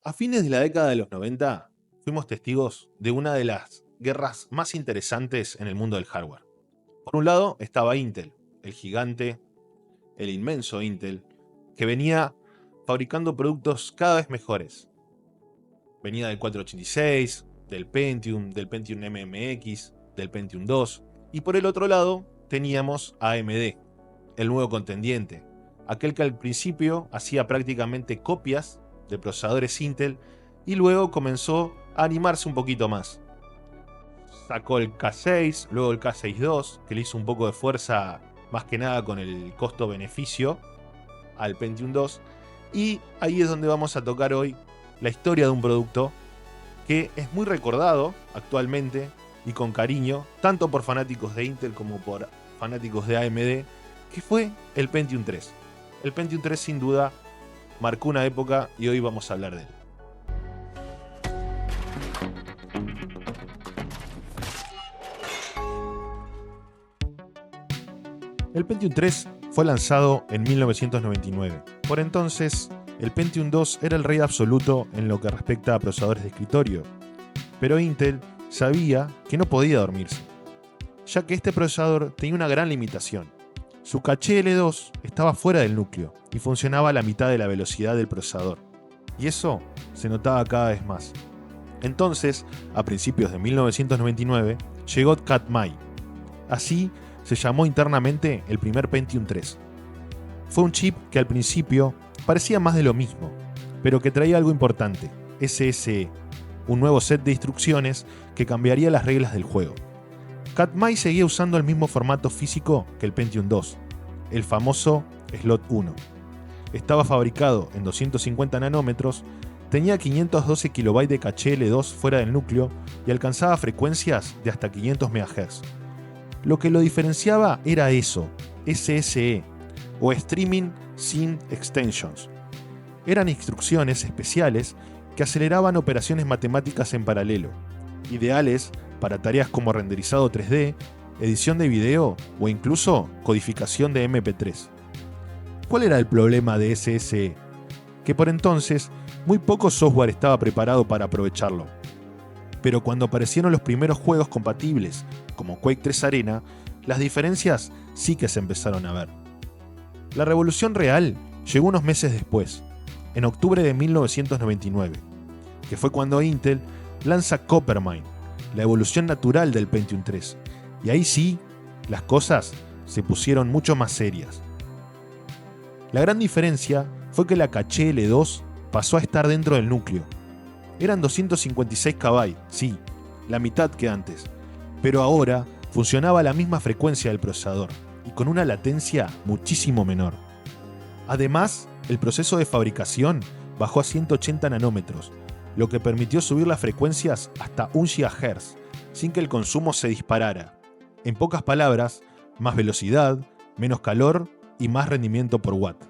A fines de la década de los 90, fuimos testigos de una de las guerras más interesantes en el mundo del hardware. Por un lado estaba Intel, el gigante, el inmenso Intel, que venía fabricando productos cada vez mejores. Venía del 486, del Pentium MMX, del Pentium 2, y por el otro lado teníamos a AMD, el nuevo contendiente, aquel que al principio hacía prácticamente copias de procesadores Intel y luego comenzó a animarse un poquito más. Sacó el K6, luego el K6-2, que le hizo un poco de fuerza más que nada con el costo-beneficio al Pentium 2, y ahí es donde vamos a tocar hoy la historia de un producto que es muy recordado actualmente y con cariño, tanto por fanáticos de Intel como por fanáticos de AMD, que fue el Pentium 3. El Pentium 3 sin duda marcó una época y hoy vamos a hablar de él. El Pentium 3 fue lanzado en 1999. Por entonces, el Pentium 2 era el rey absoluto en lo que respecta a procesadores de escritorio, pero Intel sabía que no podía dormirse, ya que este procesador tenía una gran limitación. Su caché L2 estaba fuera del núcleo y funcionaba a la mitad de la velocidad del procesador, y eso se notaba cada vez más. Entonces, a principios de 1999, llegó Katmai. Así se llamó internamente el primer Pentium 3. Fue un chip que al principio parecía más de lo mismo, pero que traía algo importante, SSE, un nuevo set de instrucciones que cambiaría las reglas del juego. Katmai seguía usando el mismo formato físico que el Pentium 2, el famoso Slot 1. Estaba fabricado en 250 nanómetros, tenía 512 KB de caché L2 fuera del núcleo y alcanzaba frecuencias de hasta 500 MHz. Lo que lo diferenciaba era eso, SSE, o Streaming Scene Extensions. Eran instrucciones especiales que aceleraban operaciones matemáticas en paralelo, ideales para tareas como renderizado 3D, edición de video o incluso codificación de MP3. ¿Cuál era el problema de SSE? Que por entonces muy poco software estaba preparado para aprovecharlo. Pero cuando aparecieron los primeros juegos compatibles, como Quake 3 Arena, las diferencias sí que se empezaron a ver. La revolución real llegó unos meses después, en octubre de 1999, que fue cuando Intel lanza Coppermine, la evolución natural del Pentium 3, y ahí sí, las cosas se pusieron mucho más serias. La gran diferencia fue que la caché L2 pasó a estar dentro del núcleo. Eran 256 KB, sí, la mitad que antes, pero ahora funcionaba a la misma frecuencia del procesador y con una latencia muchísimo menor. Además, el proceso de fabricación bajó a 180 nanómetros, lo que permitió subir las frecuencias hasta 1 GHz, sin que el consumo se disparara. En pocas palabras, más velocidad, menos calor y más rendimiento por watt.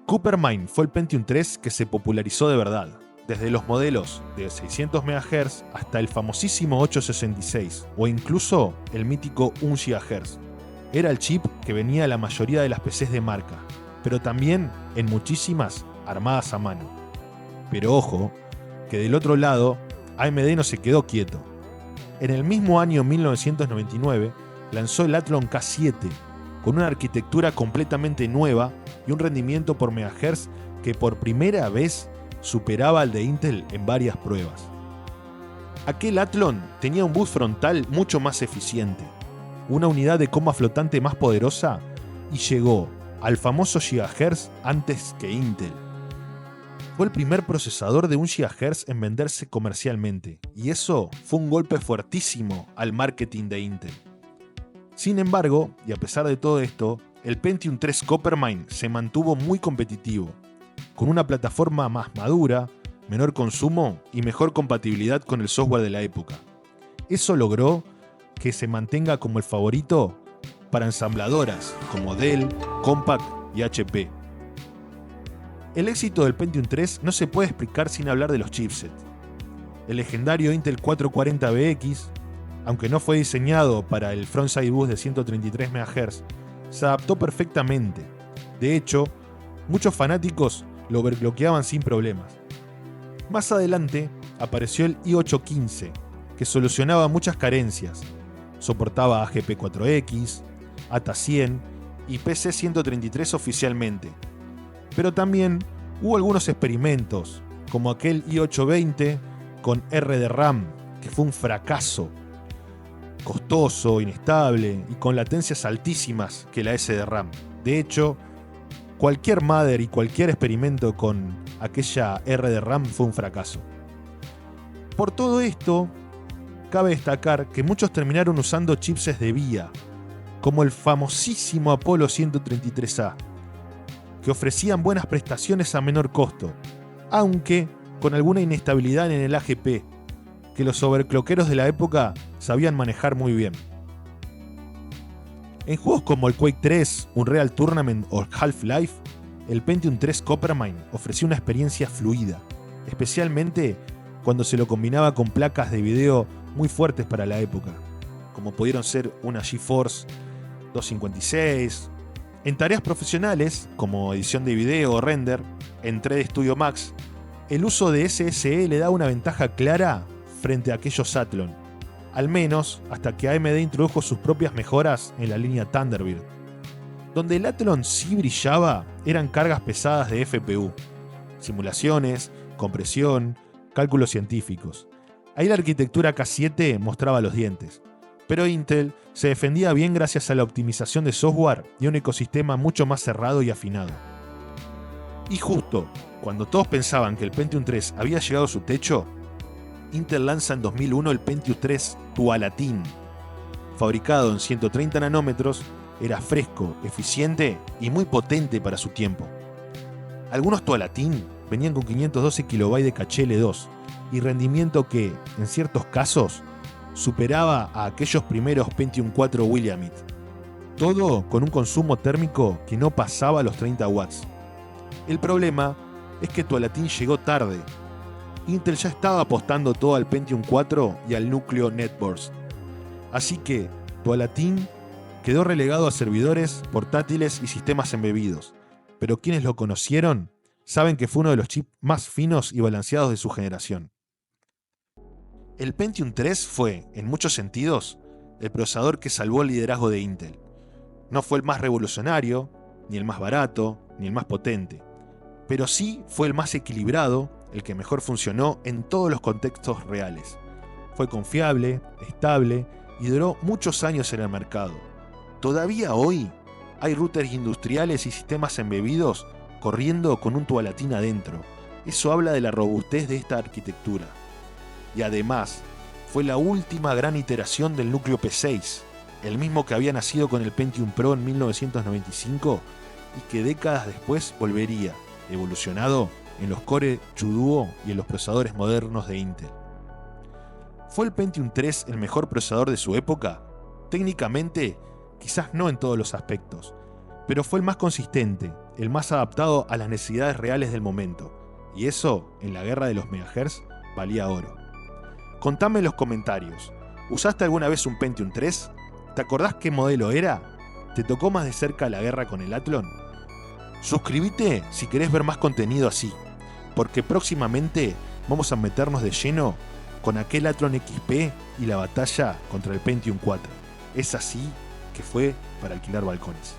Coppermine fue el Pentium 3 que se popularizó de verdad, desde los modelos de 600 MHz hasta el famosísimo 866 o incluso el mítico 1 GHz. Era el chip que venía a la mayoría de las PCs de marca, pero también en muchísimas armadas a mano. Pero ojo, que del otro lado, AMD no se quedó quieto. En el mismo año 1999 lanzó el Athlon K7, con una arquitectura completamente nueva y un rendimiento por megahertz que por primera vez superaba al de Intel en varias pruebas. Aquel Athlon tenía un bus frontal mucho más eficiente, una unidad de coma flotante más poderosa y llegó al famoso GHz antes que Intel. Fue el primer procesador de 1 GHz en venderse comercialmente, y eso fue un golpe fuertísimo al marketing de Intel. Sin embargo, y a pesar de todo esto, el Pentium 3 Coppermine se mantuvo muy competitivo, con una plataforma más madura, menor consumo y mejor compatibilidad con el software de la época. Eso logró que se mantenga como el favorito para ensambladoras como Dell, Compaq y HP. El éxito del Pentium 3 no se puede explicar sin hablar de los chipsets. El legendario Intel 440BX, aunque no fue diseñado para el frontside bus de 133 MHz, se adaptó perfectamente. De hecho, muchos fanáticos lo overclockeaban sin problemas. Más adelante apareció el i8-15, que solucionaba muchas carencias. Soportaba AGP4X, ATA100 y PC133 oficialmente. Pero también hubo algunos experimentos, como aquel i8-20 con R de RAM, que fue un fracaso, costoso, inestable y con latencias altísimas que la S de RAM. De hecho, cualquier Mother y cualquier experimento con aquella R de RAM fue un fracaso. Por todo esto, cabe destacar que muchos terminaron usando chipsets de VIA, como el famosísimo Apollo 133A, que ofrecían buenas prestaciones a menor costo, aunque con alguna inestabilidad en el AGP, que los overclockeros de la época sabían manejar muy bien. En juegos como el Quake 3, Unreal Tournament o Half-Life, el Pentium 3 Coppermine ofrecía una experiencia fluida, especialmente cuando se lo combinaba con placas de video muy fuertes para la época, como pudieron ser una GeForce 256. En tareas profesionales, como edición de video o render, en 3D Studio Max, el uso de SSE le da una ventaja clara frente a aquellos Athlon, al menos hasta que AMD introdujo sus propias mejoras en la línea Thunderbird. Donde el Athlon sí brillaba eran cargas pesadas de FPU, simulaciones, compresión, cálculos científicos. Ahí la arquitectura K7 mostraba los dientes, pero Intel se defendía bien gracias a la optimización de software y un ecosistema mucho más cerrado y afinado. Y justo cuando todos pensaban que el Pentium 3 había llegado a su techo, Intel lanza en 2001 el Pentium 3 Tualatin. Fabricado en 130 nanómetros, era fresco, eficiente y muy potente para su tiempo. Algunos Tualatin venían con 512 KB de caché L2 y rendimiento que, en ciertos casos, superaba a aquellos primeros Pentium 4 Williamite. Todo con un consumo térmico que no pasaba los 30 watts. El problema es que Tualatin llegó tarde. Intel ya estaba apostando todo al Pentium 4 y al núcleo NetBurst. Así que Tualatin quedó relegado a servidores, portátiles y sistemas embebidos. Pero quienes lo conocieron saben que fue uno de los chips más finos y balanceados de su generación. El Pentium 3 fue, en muchos sentidos, el procesador que salvó el liderazgo de Intel. No fue el más revolucionario, ni el más barato, ni el más potente, pero sí fue el más equilibrado, el que mejor funcionó en todos los contextos reales. Fue confiable, estable y duró muchos años en el mercado. Todavía hoy hay routers industriales y sistemas embebidos corriendo con un Tualatin adentro. Eso habla de la robustez de esta arquitectura. Y además, fue la última gran iteración del núcleo P6, el mismo que había nacido con el Pentium Pro en 1995 y que décadas después volvería, evolucionado en los Core Duo y en los procesadores modernos de Intel. ¿Fue el Pentium 3 el mejor procesador de su época? Técnicamente, quizás no en todos los aspectos, pero fue el más consistente, el más adaptado a las necesidades reales del momento, y eso, en la guerra de los megahertz, valía oro. Contame en los comentarios, ¿usaste alguna vez un Pentium 3? ¿Te acordás qué modelo era? ¿Te tocó más de cerca la guerra con el Athlon? Suscríbete si querés ver más contenido así, porque próximamente vamos a meternos de lleno con aquel Athlon XP y la batalla contra el Pentium 4. Es así que fue para alquilar balcones.